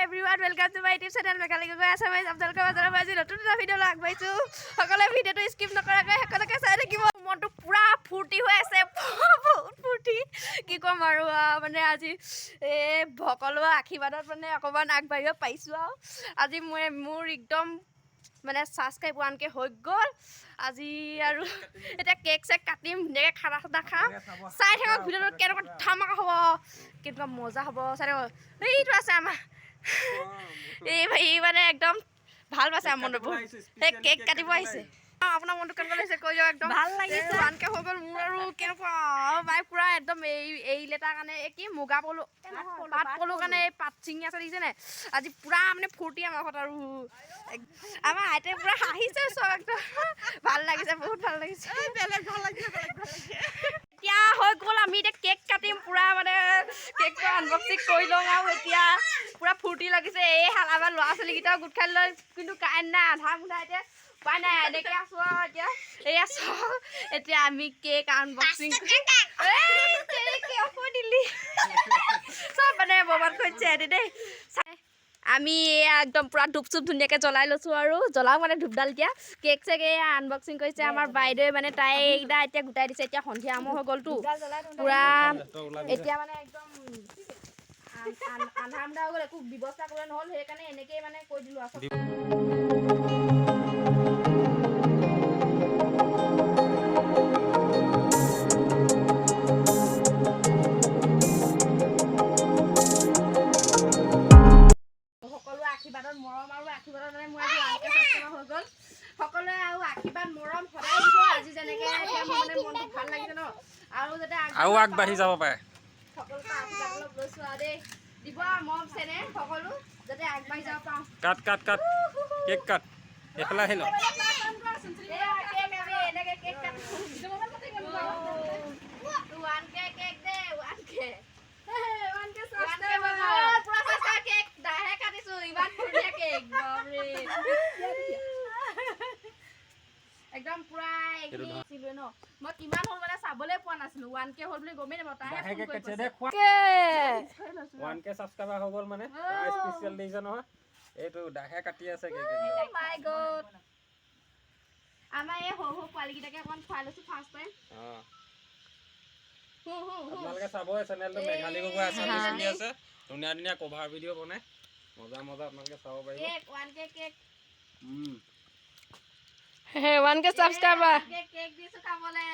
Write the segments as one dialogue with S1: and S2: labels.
S1: everyone, welcome to my YouTube channel. Meghalaya Goi Assamese আপোনালোকৰ মাজত মই আজি নতুন এটা ভিডিঅ' লৈ আগবাঢ়িছোঁ। সকলোৱে ভিডিঅ'টো স্কিপ নকৰাকৈ সকলোকে চাই থাকিব। মনটো পুৰা ফূৰ্তি হৈ আছে, বহুত ফূৰ্তি। কি ক'ম আৰু মানে আজি সকলোৱে আশীৰ্বাদত মানে অকণমান আগবাঢ়িব পাৰিছোঁ আৰু আজি মোৰ একদম মানে ছাবস্ক্ৰাইব 1K হৈ গ'ল আজি আৰু এতিয়া কেক চেক কাটিম ধুনীয়াকৈ খানা চানা খাম চাই থাকক ভিডিঅ'টো কেনেকুৱা ধামাকা হ'ব কেনেকুৱা মজা হ'ব চাই থাকক এইটো আছে আমাৰ এই মানে একদম ভাল পাইছে আমাৰ মনটো সেই কেক কাটিব আহিছে আপোনাৰ মনটো কেনেকুৱা লাগিছে কৈ যাওক একদম ভাল লাগিছে 1K হৈ গ'ল মোৰ আৰু কেনেকুৱা মায়ে পুৰা একদম এই লেটাৰ কাৰণে কি মুগা পলু পাট পলু কাৰণে এই পাত ছিঙি আছে দেখিছে নাই আজি পুৰা মানে ফূৰ্তি আমাৰ ঘৰত আৰু আমাৰ আইতাই পুৰা হাঁহিছে চব একদম ভাল লাগিছে বহুত ভাল লাগিছে এতিয়া হৈ গ'ল আমি এতিয়া কেক কাটিম পুৰা মানে কেকটো আনবক্সিং কৰি লওঁ আৰু এতিয়া পুৰা ফূৰ্তি লাগিছে এই আমাৰ ল'ৰা ছোৱালীকেইটাও গোট খাই লৈ কিন্তু কাৰেণ্ট নাই আধা মুধা এতিয়া উপায় নাই এনেকৈ আছোঁ আৰু এতিয়া এয়া চাওঁ এতিয়া আমি কেক আনবক্সিং দিলি চব মানে বৰবাদ কৰিছে দেই আমি একদম পুৰা ধূপ চুপ ধুনীয়াকৈ জ্বলাই লৈছোঁ আৰু জ্বলাওঁ মানে ধূপডাল এতিয়া কেক চেক আনবক্সিং কৰিছে আমাৰ বাইদেৱে মানে তাই এইকেইটা এতিয়া গোটাই দিছে এতিয়া সন্ধিয়া সময় হৈ গ'লতো পুৰা এতিয়া মানে একদম আন্ধাৰ হৈ গ'ল একো ব্যৱস্থা কৰিব নহ'ল সেইকাৰণে এনেকৈয়ে মানে কৈ দিলোঁ আৰু আশীৰ্বাদত মৰম আৰু আশীৰ্বাদত মানে মোৰ আজি 1K ছাবস্ক্ৰাইবাৰ হৈ গ'ল সকলোৱে আৰু আশীৰ্বাদ মৰম সদায় দিব আজি যেনেকৈ মানে মনটো ভাল লাগিছে ন আৰু যাতে আৰু আগবাঢ়ি যাব পাৰে সকলোকে আশীৰ্বাদ অলপ লৈছোঁ আৰু দেই দিব মৰম চেনেহ সকলো যাতে আগবাঢ়ি যাব পাৰোঁ কাট কেক কাট এইফালে আহিল একদম পুৰা এইখিনি ন মই কিমান হ'ল মানে চাবলৈ পোৱা নাছিলো 1K হ'ল বুলি গমেই নাপাওঁ তাই
S2: 1K ছাবস্ক্ৰাইবাৰ হৈ গ'ল মানে স্পেচিয়েল দিছে নহয় এইটো দাহে কাটি আছে কেক
S1: মাই গড আমাৰ এই সৰু পোৱালিকেইটাকে অকণ খুৱাই লৈছোঁ ফাৰ্ষ্ট টাইম
S2: আপোনালোকে চাব চেনেলটো মেঘালী গগৈ আছামিজ বুলি আছে ধুনীয়া ধুনীয়া কভাৰ ভিডিঅ' বনাই মজা আপোনালোকে চাব পাৰিব
S1: 1K cake
S3: 1K subscriber
S1: cake দিছো খাবলে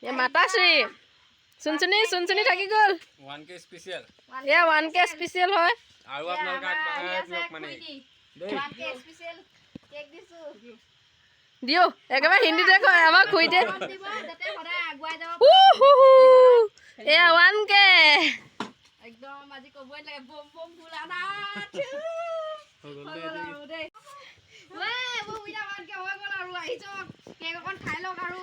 S3: এ মাতাশ্ৰী চুনচুনি থাকি গ'ল
S2: 1K স্পেচিয়েল
S3: 1K স্পেচিয়েল হয়
S2: আৰু আপোনালোকে আগবাঢ়াই দিয়ক মানে
S1: 1K স্পেচিয়েল কেক দিছো
S3: দিও একেবাৰে হিন্দীতে কয় আমাক খুইতে
S1: যাতে সদায় আগুৱাই যাব
S3: এয়া 1K
S1: একদম আজি ক'বই লাগে বম বম ভোলানাথ দেই মোৰ বিনা 1K হৈ গ'ল আৰু আহিছো কেক অকণ খাই লওক আৰু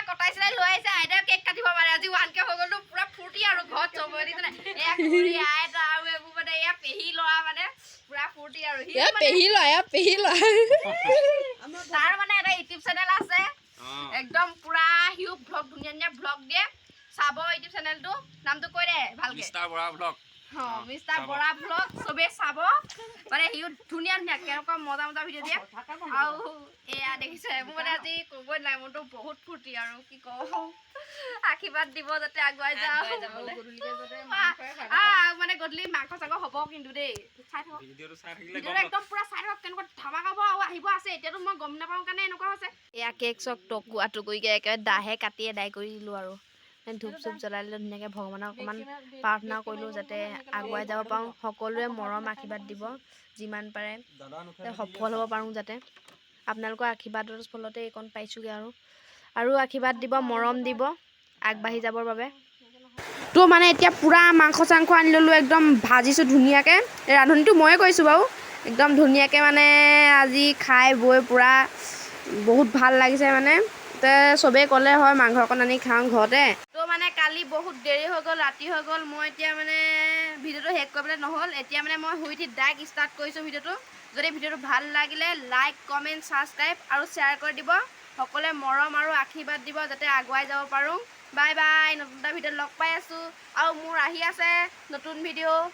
S1: কটাইছিলে লৈ আহিছে আইতাই কেক কাটিব পাৰে আজি 1K হৈ গ'লো পুৰা ফূৰ্তি আৰু ঘৰত চব দিছে নাই এয়া খুৰী আইতা আৰু এইবোৰ মানে এয়া পেহী ল'ৰা মানে পুৰা ফূৰ্তি আৰু
S3: পেহী লয়
S1: তাৰ মানে এটা ইউটিউব চেনেল আছে একদম পুৰা হিউ ভ্লগ ধুনীয়া ধুনীয়া ভ্লগ দিয়ে চাব ইউটিউব চেনেলটো নামটো কৈ দে ভালকে
S2: mister Bora vlog
S1: mister Bora vlog চবে চাব মানে হিউ ধুনীয়া ধুনীয়া কেনেকুৱা মজা ভিডিঅ' দিয়ে আৰু এয়া দেখিছে মোৰ মানে আজি ক'বই নাই মোৰতো বহুত ফূৰ্তি আৰু কি কওঁ আশীৰ্বাদ দিব যাতে আগুৱাই যাওঁ মানে গধূলি মাংস চাংস হ'ব কিন্তু দেই চাই থাকক ভিডিঅ'টো একদম পুৰা চাই থাকক কেনেকুৱা ধামাকা হ'ব আৰু আহিব আছে এতিয়াতো মই গম নাপাওঁ কাৰণে এনেকুৱা হৈছে এয়া কেক চক টকুৰা টুকুৰিকৈ একেবাৰে দাহে কাটি এদাই কৰি দিলোঁ আৰু ধূপ চুপ জ্বলাই দিলোঁ ধুনীয়াকৈ ভগৱানক অকণমান প্ৰাৰ্থনা কৰিলোঁ যাতে আগুৱাই যাব পাৰোঁ সকলোৱে মৰম আশীৰ্বাদ দিব যিমান পাৰে সফল হ'ব পাৰোঁ যাতে আপোনালোকৰ আশীৰ্বাদৰ ফলতে এইকণ পাইছোঁগৈ আৰু আশীৰ্বাদ দিব মৰম দিব আগবাঢ়ি যাবৰ বাবে তো মানে এতিয়া পুৰা মাংস চাংস আনি ল'লোঁ একদম ভাজিছোঁ ধুনীয়াকৈ ৰান্ধনিটো ময়ে কৰিছোঁ বাৰু একদম ধুনীয়াকৈ মানে আজি খাই বৈ পুৰা বহুত ভাল লাগিছে মানে চবেই ক'লে হয় মাংস অকণ আনি খাওঁ ঘৰতে তো মানে কালি বহুত দেৰি হৈ গ'ল ৰাতি হৈ গ'ল মই এতিয়া মানে ভিডিঅ'টো শেষ কৰিবলৈ নহ'ল এতিয়া মানে মই শুই উঠি ডাইৰেক্ট ষ্টাৰ্ট কৰিছোঁ ভিডিঅ'টো যদি ভিডিঅ'টো ভাল লাগিলে লাইক কমেণ্ট ছাবস্ক্ৰাইব আৰু শ্বেয়াৰ কৰি দিব সকলোৱে মৰম আৰু আশীৰ্বাদ দিব যাতে আগুৱাই যাব পাৰোঁ বাই বাই, নতুন এটা ভিডিঅ'ত লগ পাই আছোঁ আৰু মোৰ আহি আছে নতুন ভিডিঅ'।